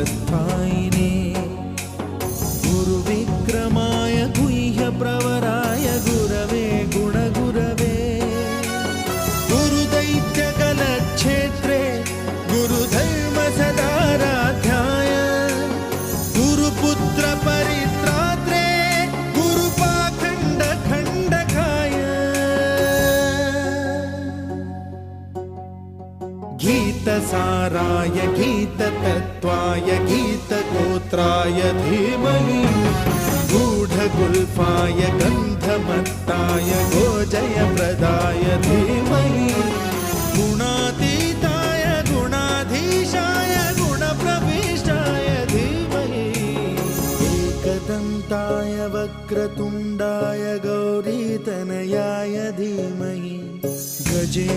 गुरुप्रस्थायिने गुरुविक्रमाय गुह्यप्रवराय गुरवे गुणगुरवे गुरुदैत्यकलक्षेत्रे गुरुधर्मसदाराध्याय गुरुपुत्रपरित्रात्रे गुरुपाखण्डखण्डकाय गीतसाराय गीततत्त्वाय गीतगोत्राय धीमहि गूढगुल्फाय गन्धमत्ताय गोजयप्रदाय धीमहि गुणातीताय गुणाधीशाय गुणप्रविष्टाय धीमहि एकदन्ताय वक्रतुण्ड